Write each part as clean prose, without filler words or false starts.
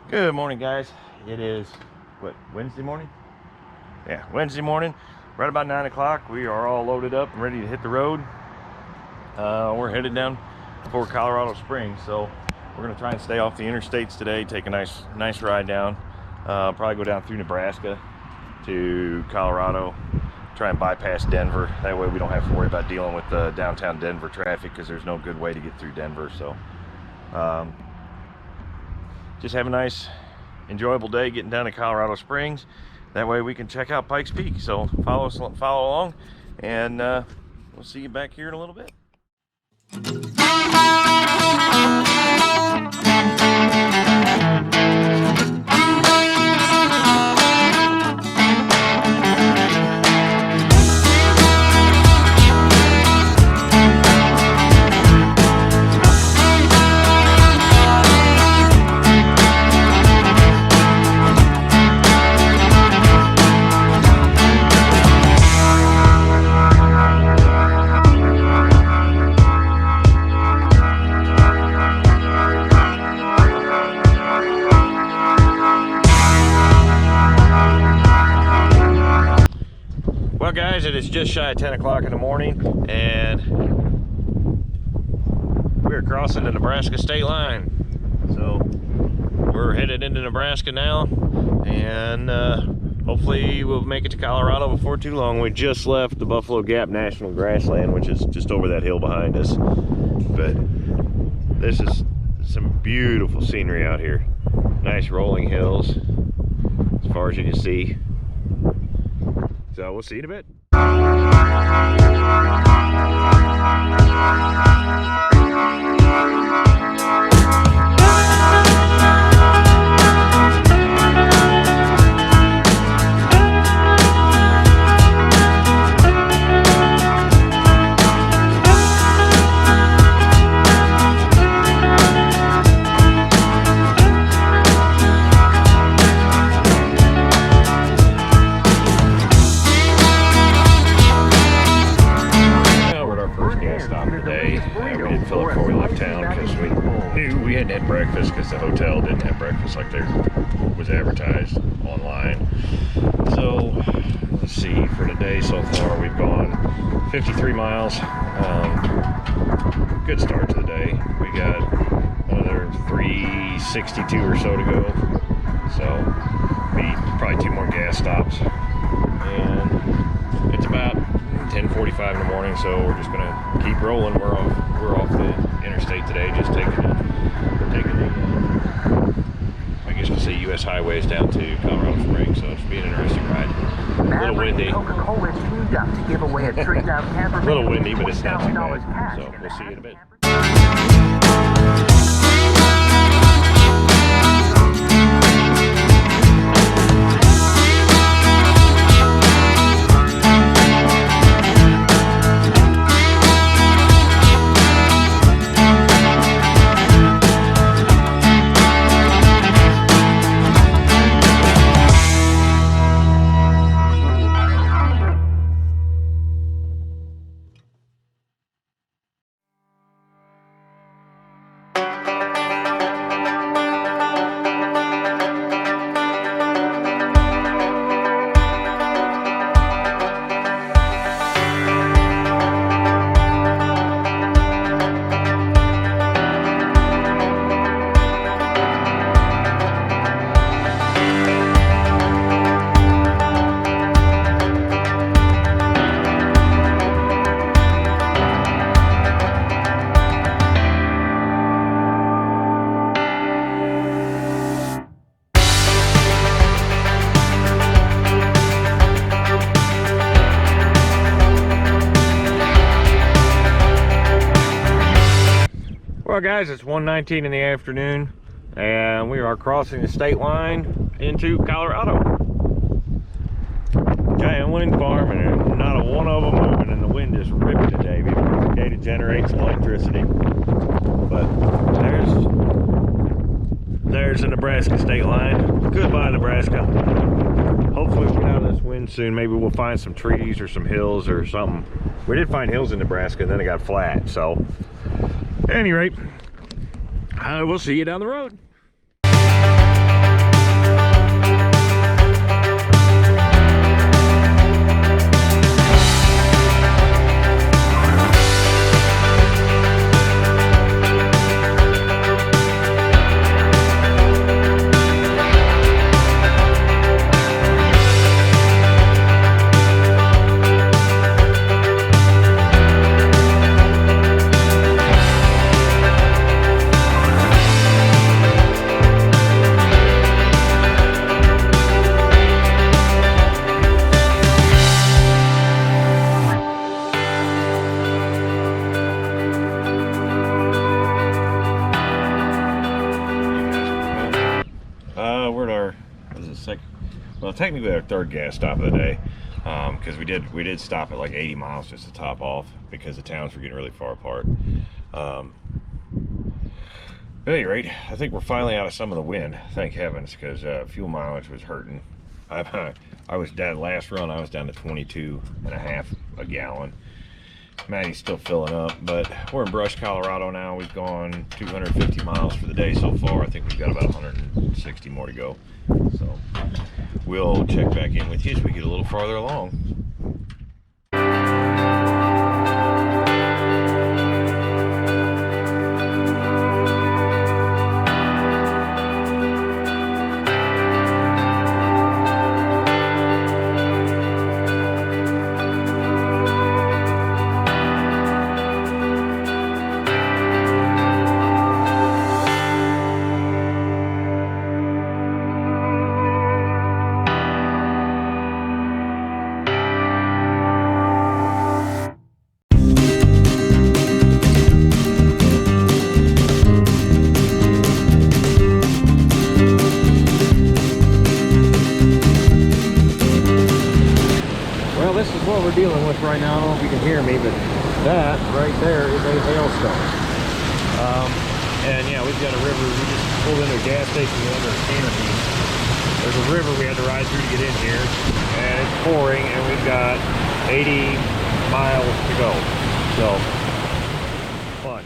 Good morning, guys. It is, what, Wednesday morning? Yeah, Wednesday morning, right about 9 o'clock. We are all loaded up and ready to hit the road. We're headed down for Colorado Springs, so we're going to try and stay off the interstates today, take a nice ride down. Probably go down through Nebraska to Colorado, try and bypass Denver. That way we don't have to worry about dealing with the downtown Denver traffic, because there's no good way to get through Denver. So just have a nice, enjoyable day getting down to Colorado Springs. That way we can check out Pikes Peak. So follow along, and we'll see you back here in a little bit. Well, guys, it is just shy of 10 o'clock in the morning, and we're crossing the Nebraska state line. So we're headed into Nebraska now, and hopefully we'll make it to Colorado before too long. We just left the Buffalo Gap National Grassland, which is just over that hill behind us. But this is some beautiful scenery out here. Nice rolling hills as far as you can see. So we'll see you in a bit. Breakfast, because the hotel didn't have breakfast like there was advertised online. So let's see, for today so far we've gone 53 miles. Good start to the day. We got another 362 or so to go, so probably 2 more gas stops, and it's about 10:45 in the morning, so we're just gonna keep rolling. We're off the interstate today, just taking the I guess you could say U.S. highways down to Colorado Springs, so it should be an interesting ride. A little windy. A little windy, but it's not too bad. So we'll see you in a bit. Well, guys, it's 1:19 in the afternoon, and we are crossing the state line into Colorado. Giant wind farm, and not a one of them moving, and the wind is ripping today. Maybe it's okay to generate some electricity. But there's the Nebraska state line. Goodbye, Nebraska. Hopefully we'll get out of this wind soon. Maybe we'll find some trees or some hills or something. We did find hills in Nebraska, and then it got flat, so at any rate, we'll see you down the road. second, well, technically our third gas stop of the day, because we did stop at like 80 miles just to top off because the towns were getting really far apart. At any rate, I think we're finally out of some of the wind, thank heavens, because fuel mileage was hurting. I was down last run. I was down to 22.5 a gallon. Maddie's still filling up, but we're in Brush, Colorado now. We've gone 250 miles for the day so far. I think we've got about 160 more to go. So we'll check back in with you as we get a little farther along. Dealing with right now, I don't know if you can hear me, but that right there is a hailstone. And yeah, we've got a river. We just pulled into a gas station under a canopy. There's a river we had to ride through to get in here, and it's pouring, and we've got 80 miles to go. So fun.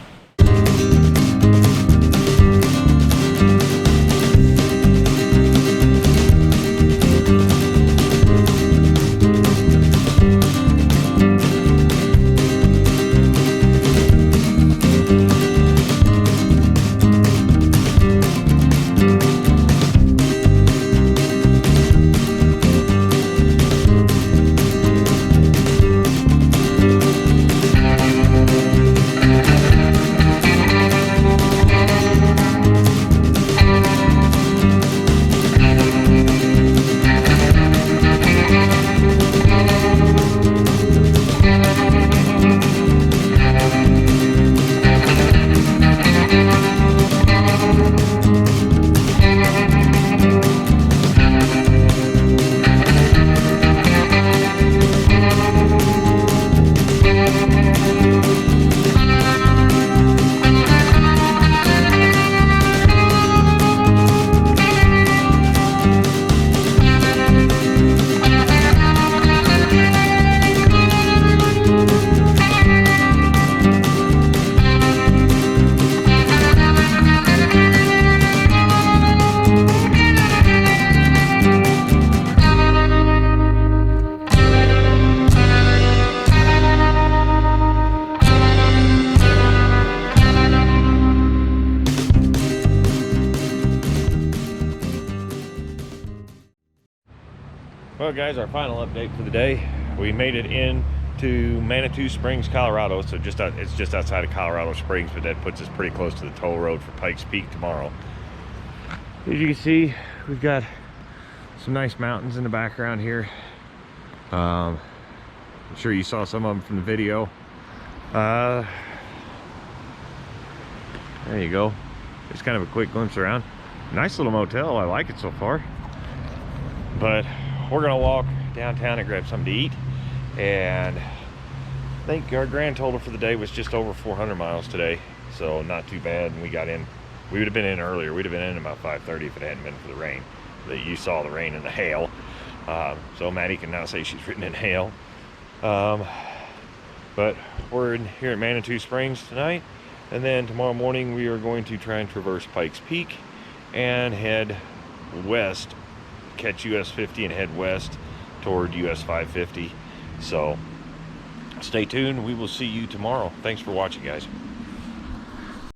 Well guys, our final update for the day. We made it into Manitu Springs, Colorado. So it's just outside of Colorado Springs, but that puts us pretty close to the toll road for Pikes Peak tomorrow. As you can see, we've got some nice mountains in the background here. I'm sure you saw some of them from the video. There you go. Just kind of a quick glimpse around. Nice little motel. I like it so far. But we're gonna walk downtown and grab something to eat, and I think our grand total for the day was just over 400 miles today, so not too bad. And we got in, we would have been in earlier. We'd have been in about 5:30 if it hadn't been for the rain. That you saw the rain and the hail. So Maddie can now say she's ridden in hail. But we're here at Manitu Springs tonight, and then tomorrow morning we are going to try and traverse Pikes Peak and head west, catch US 50 and head west toward US 550. So stay tuned. We will see you tomorrow. Thanks for watching, guys.